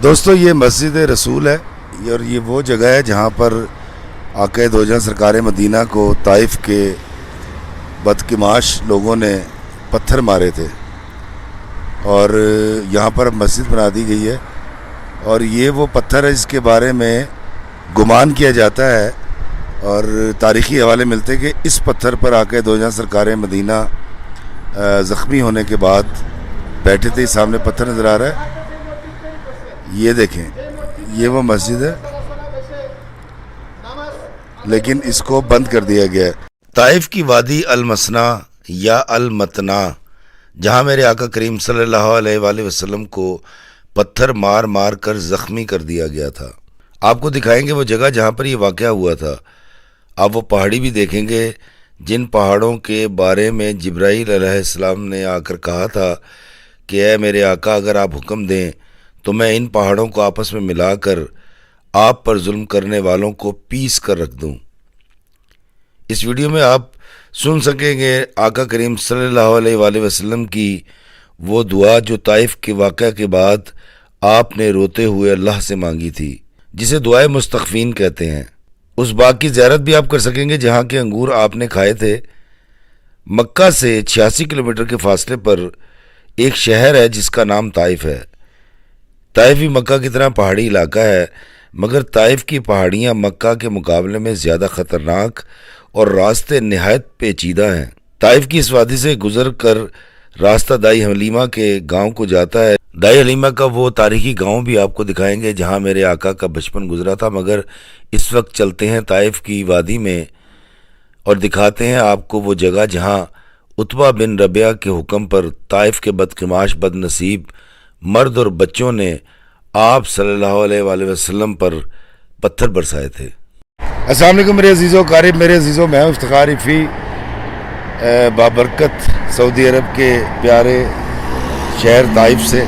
دوستو یہ مسجد رسول ہے اور یہ وہ جگہ ہے جہاں پر آقا دو جہاں سرکار مدینہ کو طائف کے بدقماش لوگوں نے پتھر مارے تھے اور یہاں پر مسجد بنا دی گئی ہے۔ اور یہ وہ پتھر ہے جس کے بارے میں گمان کیا جاتا ہے اور تاریخی حوالے ملتے کہ اس پتھر پر آقا دو جہاں سرکار مدینہ زخمی ہونے کے بعد بیٹھے تھے۔ سامنے پتھر نظر آ رہا ہے، یہ دیکھیں، یہ وہ مسجد ہے لیکن اس کو بند کر دیا گیا ہے۔ طائف کی وادی المسنا یا المتنا، جہاں میرے آقا کریم صلی اللہ علیہ وآلہ وسلم کو پتھر مار مار کر زخمی کر دیا گیا تھا۔ آپ کو دکھائیں گے وہ جگہ جہاں پر یہ واقعہ ہوا تھا۔ آپ وہ پہاڑی بھی دیکھیں گے جن پہاڑوں کے بارے میں جبرائیل علیہ السلام نے آ کر کہا تھا کہ اے میرے آقا، اگر آپ حکم دیں تو میں ان پہاڑوں کو آپس میں ملا کر آپ پر ظلم کرنے والوں کو پیس کر رکھ دوں۔ اس ویڈیو میں آپ سن سکیں گے آقا کریم صلی اللہ علیہ وآلہ وسلم کی وہ دعا جو طائف کے واقعہ کے بعد آپ نے روتے ہوئے اللہ سے مانگی تھی، جسے دعائے مستغفین کہتے ہیں۔ اس باغ کی زیارت بھی آپ کر سکیں گے جہاں کے انگور آپ نے کھائے تھے۔ مکہ سے 86 کلومیٹر کے فاصلے پر ایک شہر ہے جس کا نام طائف ہے۔ طائف بھی مکہ کی طرح پہاڑی علاقہ ہے، مگر طائف کی پہاڑیاں مکہ کے مقابلے میں زیادہ خطرناک اور راستے نہایت پیچیدہ ہیں۔ طائف کی اس وادی سے گزر کر راستہ دائی حلیمہ کے گاؤں کو جاتا ہے۔ دائی حلیمہ کا وہ تاریخی گاؤں بھی آپ کو دکھائیں گے جہاں میرے آقا کا بچپن گزرا تھا، مگر اس وقت چلتے ہیں طائف کی وادی میں اور دکھاتے ہیں آپ کو وہ جگہ جہاں عتبہ بن ربیعہ کے حکم پر طائف کے بدقماش بد نصیب مرد اور بچوں نے آپ صلی اللہ علیہ وآلہ وسلم پر پتھر برسائے تھے۔ السلام علیکم میرے عزیزوں قارب، میرے عزیزوں، میں افتخار عفی بابرکت سعودی عرب کے پیارے شہر طائف سے۔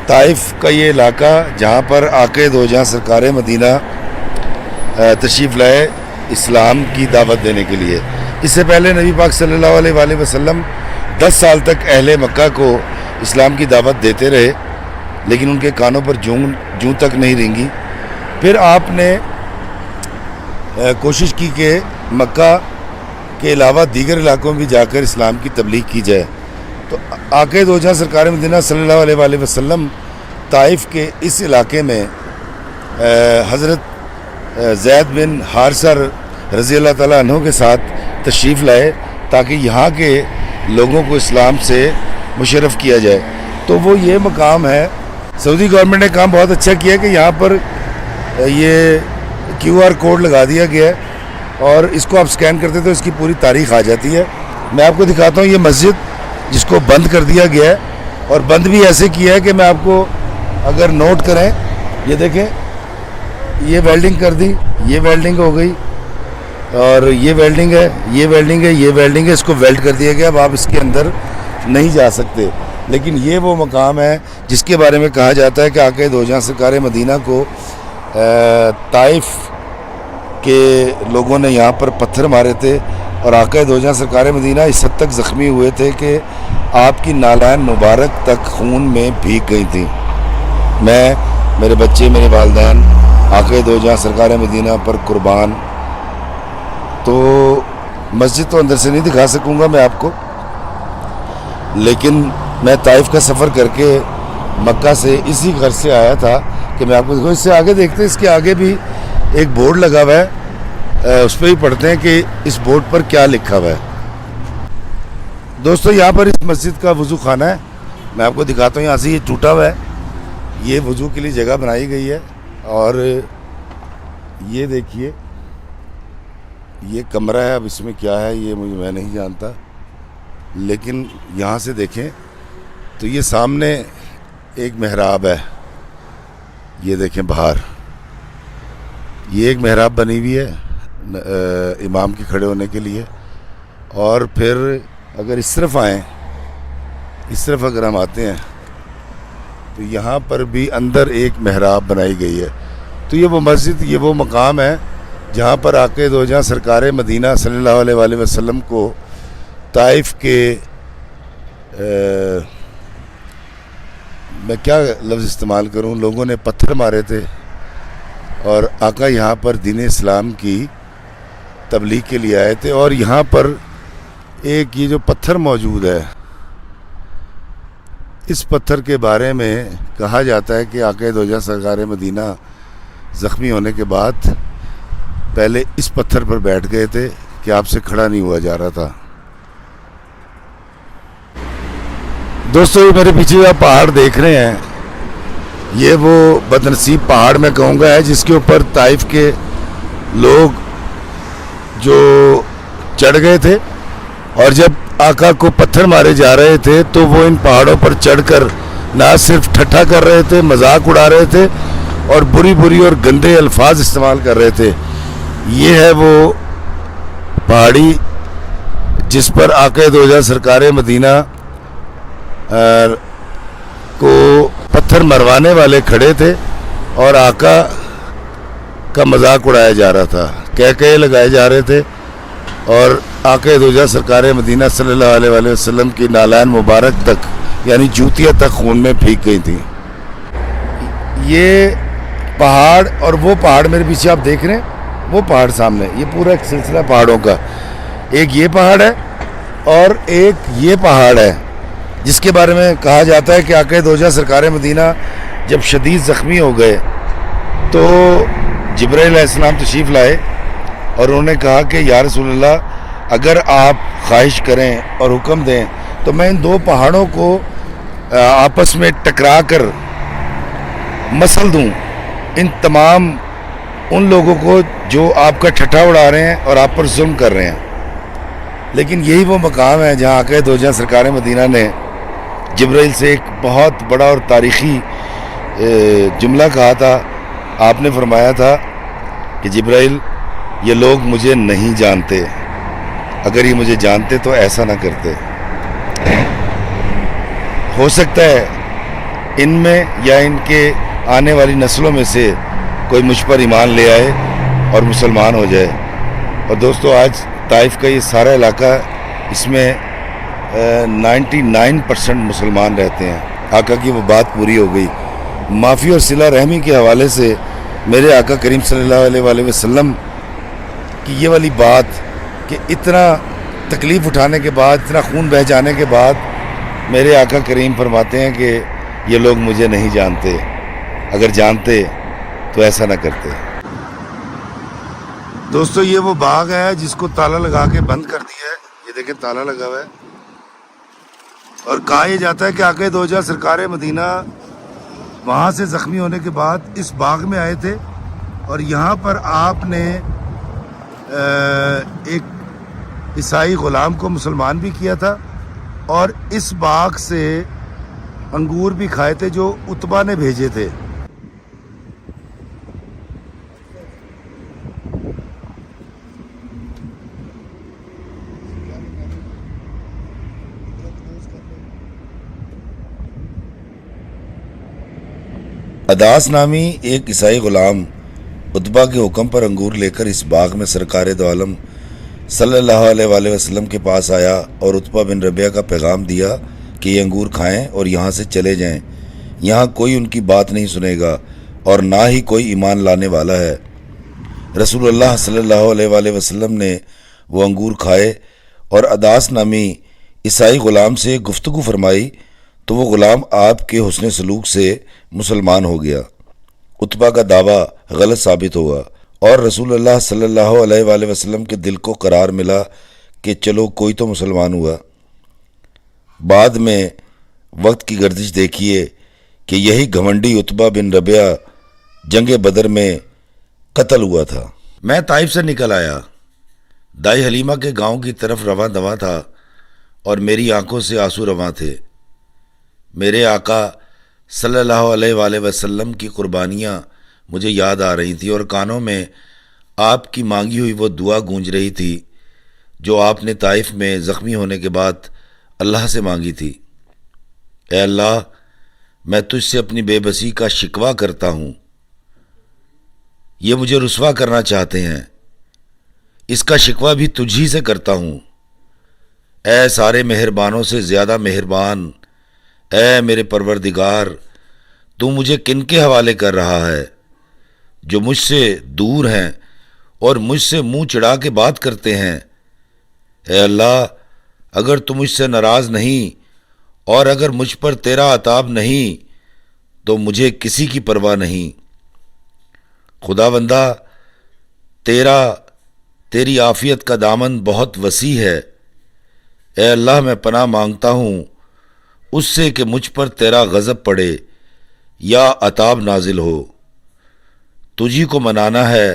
طائف کا یہ علاقہ جہاں پر آقا دو جہاں سرکار مدینہ تشریف لائے اسلام کی دعوت دینے کے لیے۔ اس سے پہلے نبی پاک صلی اللہ علیہ وآلہ وسلم 10 سال تک اہل مکہ کو اسلام کی دعوت دیتے رہے لیکن ان کے کانوں پر جوں تک نہیں رینگی۔ پھر آپ نے کوشش کی کہ مکہ کے علاوہ دیگر علاقوں میں بھی جا کر اسلام کی تبلیغ کی جائے، تو آقا دو جہاں سرکار مدینہ صلی اللہ علیہ وآلہ وسلم طائف کے اس علاقے میں حضرت زید بن حارثہ رضی اللہ تعالیٰ عنہ کے ساتھ تشریف لائے تاکہ یہاں کے لوگوں کو اسلام سے مشرف کیا جائے۔ تو وہ یہ مقام ہے۔ سعودی گورنمنٹ نے کام بہت اچھا کیا کہ یہاں پر یہ QR کوڈ لگا دیا گیا ہے اور اس کو آپ سکین کرتے تو اس کی پوری تاریخ آ جاتی ہے۔ میں آپ کو دکھاتا ہوں یہ مسجد جس کو بند کر دیا گیا ہے، اور بند بھی ایسے کیا ہے کہ میں آپ کو اگر نوٹ کریں، یہ دیکھیں، یہ ویلڈنگ کر دی، یہ ویلڈنگ ہو گئی اور یہ ویلڈنگ ہے، یہ ویلڈنگ ہے، یہ ویلڈنگ ہے، اس کو ویلڈ کر دیا گیا۔ اب آپ اس کے اندر نہیں جا سکتے، لیکن یہ وہ مقام ہے جس کے بارے میں کہا جاتا ہے کہ آقا دو جہاں سرکار مدینہ کو طائف کے لوگوں نے یہاں پر پتھر مارے تھے اور آقا دو جہاں سرکار مدینہ اس حد تک زخمی ہوئے تھے کہ آپ کی نالین مبارک تک خون میں بھیگ گئی تھیں۔ میں، میرے بچے، میرے والدین آقا دو جہاں سرکار مدینہ پر قربان۔ تو مسجد تو اندر سے نہیں دکھا سکوں گا میں آپ کو، لیکن میں طائف کا سفر کر کے مکہ سے اسی گھر سے آیا تھا کہ میں آپ کو دکھاؤں۔ اس سے آگے دیکھتے ہیں، اس کے آگے بھی ایک بورڈ لگا ہوا ہے، اس پہ بھی پڑھتے ہیں کہ اس بورڈ پر کیا لکھا ہوا ہے۔ دوستو یہاں پر اس مسجد کا وضو خانہ ہے، میں آپ کو دکھاتا ہوں۔ یہاں سے یہ ٹوٹا ہوا ہے، یہ وضو کے لیے جگہ بنائی گئی ہے، اور یہ دیکھیے یہ کمرہ ہے۔ اب اس میں کیا ہے یہ میں نہیں جانتا، لیکن یہاں سے دیکھیں تو یہ سامنے ایک محراب ہے، یہ دیکھیں باہر یہ ایک محراب بنی ہوئی ہے امام کے کھڑے ہونے کے لیے۔ اور پھر اگر اس طرف آئیں، اس طرف اگر ہم آتے ہیں تو یہاں پر بھی اندر ایک محراب بنائی گئی ہے۔ تو یہ وہ مسجد، یہ وہ مقام ہے جہاں پر آقا دو جہاں سرکار مدینہ صلی اللہ علیہ وآلہ وسلم کو طائف کے میں کیا لفظ استعمال کروں، لوگوں نے پتھر مارے تھے اور آقا یہاں پر دین اسلام کی تبلیغ کے لیے آئے تھے. اور یہاں پر ایک یہ جو پتھر موجود ہے، اس پتھر کے بارے میں کہا جاتا ہے کہ آقا دو جہاں سرکار مدینہ زخمی ہونے کے بعد پہلے اس پتھر پر بیٹھ گئے تھے کہ آپ سے کھڑا نہیں ہوا جا رہا تھا. دوستو، یہ میرے پیچھے آپ پہاڑ دیکھ رہے ہیں، یہ وہ بدنصیب پہاڑ میں کہوں گا ہے جس کے اوپر طائف کے لوگ جو چڑھ گئے تھے، اور جب آقا کو پتھر مارے جا رہے تھے تو وہ ان پہاڑوں پر چڑھ کر نہ صرف ٹھٹھا کر رہے تھے، مذاق اڑا رہے تھے اور بری اور گندے الفاظ استعمال کر رہے تھے. یہ ہے وہ پہاڑی جس پر آقا دو جہاں سرکار مدینہ کو پتھر مروانے والے کھڑے تھے اور آقا کا مذاق اڑایا جا رہا تھا، کہے لگائے جا رہے تھے، اور آقا دو جہاں سرکار مدینہ صلی اللہ علیہ وآلہ وسلم کی نالین مبارک تک یعنی جوتیاں تک خون میں بھیگ گئی تھیں. یہ پہاڑ اور وہ پہاڑ میرے پیچھے آپ دیکھ رہے ہیں، وہ پہاڑ سامنے، یہ پورا ایک سلسلہ پہاڑوں کا، ایک یہ پہاڑ ہے اور ایک یہ پہاڑ ہے جس کے بارے میں کہا جاتا ہے کہ آقا دو جہاں سرکار مدینہ جب شدید زخمی ہو گئے تو جبرائیل علیہ السلام تشریف لائے اور انہوں نے کہا کہ یا رسول اللہ، اگر آپ خواہش کریں اور حکم دیں تو میں ان دو پہاڑوں کو آپس میں ٹکرا کر مسل دوں، ان تمام ان لوگوں کو جو آپ کا ٹھٹھا اڑا رہے ہیں اور آپ پر ظلم کر رہے ہیں. لیکن یہی وہ مقام ہے جہاں آقا دو جہاں سرکار مدینہ نے جبرائیل سے ایک بہت بڑا اور تاریخی جملہ کہا تھا. آپ نے فرمایا تھا کہ جبرائیل، یہ لوگ مجھے نہیں جانتے، اگر یہ مجھے جانتے تو ایسا نہ کرتے. ہو سکتا ہے ان میں یا ان کے آنے والی نسلوں میں سے کوئی مجھ پر ایمان لے آئے اور مسلمان ہو جائے. اور دوستو، آج طائف کا یہ سارا علاقہ، اس میں 99% مسلمان رہتے ہیں. آقا کی وہ بات پوری ہو گئی. معافی اور صلہ رحمی کے حوالے سے میرے آقا کریم صلی اللہ علیہ وآلہ وسلم کی یہ والی بات کہ اتنا تکلیف اٹھانے کے بعد، اتنا خون بہہ جانے کے بعد میرے آقا کریم فرماتے ہیں کہ یہ لوگ مجھے نہیں جانتے، اگر جانتے تو ایسا نہ کرتے. دوستو، یہ وہ باغ ہے جس کو تالا لگا کے بند کر دیا ہے. یہ دیکھیں تالا لگا ہوا ہے، اور کہا یہ جاتا ہے کہ آقا دو جہاں سرکار مدینہ وہاں سے زخمی ہونے کے بعد اس باغ میں آئے تھے، اور یہاں پر آپ نے ایک عیسائی غلام کو مسلمان بھی کیا تھا، اور اس باغ سے انگور بھی کھائے تھے جو عتبہ نے بھیجے تھے. اداس نامی ایک عیسائی غلام عتبہ کے حکم پر انگور لے کر اس باغ میں سرکار دو عالم صلی اللہ علیہ وآلہ وسلم کے پاس آیا اور عتبہ بن ربیعہ کا پیغام دیا کہ یہ انگور کھائیں اور یہاں سے چلے جائیں، یہاں کوئی ان کی بات نہیں سنے گا اور نہ ہی کوئی ایمان لانے والا ہے. رسول اللہ صلی اللہ علیہ وآلہ وسلم نے وہ انگور کھائے اور اداس نامی عیسائی غلام سے گفتگو فرمائی تو وہ غلام آپ کے حسن سلوک سے مسلمان ہو گیا. عتبہ کا دعویٰ غلط ثابت ہوا اور رسول اللہ صلی اللہ علیہ وآلہ وسلم کے دل کو قرار ملا کہ چلو کوئی تو مسلمان ہوا. بعد میں وقت کی گردش دیکھیے کہ یہی گھمنڈی عتبہ بن ربیعہ جنگ بدر میں قتل ہوا تھا. میں طائف سے نکل آیا، دائی حلیمہ کے گاؤں کی طرف رواں دواں تھا اور میری آنکھوں سے آنسو رواں تھے. میرے آقا صلی اللہ علیہ وآلہ وسلم کی قربانیاں مجھے یاد آ رہی تھیں اور کانوں میں آپ کی مانگی ہوئی وہ دعا گونج رہی تھی جو آپ نے طائف میں زخمی ہونے کے بعد اللہ سے مانگی تھی. اے اللہ، میں تجھ سے اپنی بے بسی کا شکوہ کرتا ہوں، یہ مجھے رسوا کرنا چاہتے ہیں، اس کا شکوہ بھی تجھ ہی سے کرتا ہوں. اے سارے مہربانوں سے زیادہ مہربان، اے میرے پروردگار، تو مجھے کن کے حوالے کر رہا ہے جو مجھ سے دور ہیں اور مجھ سے منہ چڑھا کے بات کرتے ہیں؟ اے اللہ، اگر تو مجھ سے ناراض نہیں اور اگر مجھ پر تیرا عتاب نہیں تو مجھے کسی کی پرواہ نہیں۔ خدا بندہ، تیری عافیت کا دامن بہت وسیع ہے۔ اے اللہ، میں پناہ مانگتا ہوں اس سے کہ مجھ پر تیرا غضب پڑے یا عتاب نازل ہو۔ تجھی کو منانا ہے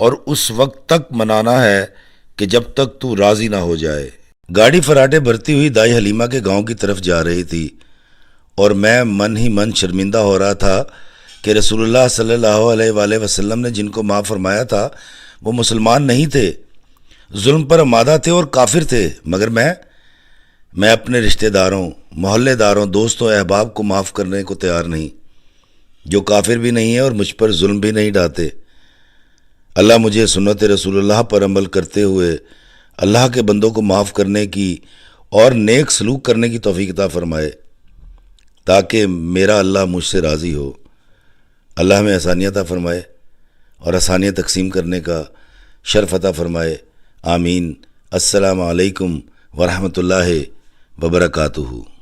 اور اس وقت تک منانا ہے کہ جب تک تو راضی نہ ہو جائے۔ گاڑی فراٹے بھرتی ہوئی دائی حلیمہ کے گاؤں کی طرف جا رہی تھی اور میں من ہی من شرمندہ ہو رہا تھا کہ رسول اللہ صلی اللہ علیہ وآلہ وسلم نے جن کو معاف فرمایا تھا وہ مسلمان نہیں تھے، ظلم پر آمادہ تھے اور کافر تھے، مگر میں اپنے رشتہ داروں، محلے داروں، دوستوں، احباب کو معاف کرنے کو تیار نہیں، جو کافر بھی نہیں ہیں اور مجھ پر ظلم بھی نہیں ڈھاتے۔ اللہ مجھے سنت رسول اللہ پر عمل کرتے ہوئے اللہ کے بندوں کو معاف کرنے کی اور نیک سلوک کرنے کی توفیق عطا فرمائے تاکہ میرا اللہ مجھ سے راضی ہو۔ اللہ ہمیں آسانیاں عطا فرمائے اور آسانیاں تقسیم کرنے کا شرف عطا فرمائے۔ آمین۔ السلام علیکم ورحمۃ اللہ وبرکاتہ۔